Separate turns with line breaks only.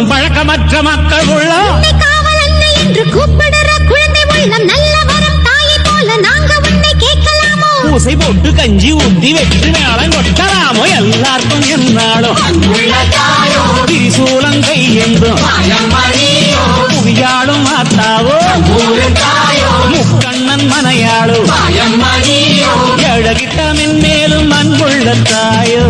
சொல்லும் பழக்கமற்ற மக்கள் உள்ளம்
காவலன்னை என்று கூப்பிடுற குழந்தை உள்ளம் நல்ல வரம் தாயை போல நாங்க உன்னை கேட்கலாமோ
பூசை போட்டு கஞ்சி ஊத்தி வெற்றி மேளம் கொட்டலாமோ எல்லாருக்கும் என்னாலும் திரிசூலம் கையென்றும் புவியாடும் மாத்தாவோ முக்கண்ணன் மனையாளோ எழகிட்ட மென்மேலும் அன்புள்ள தாயோ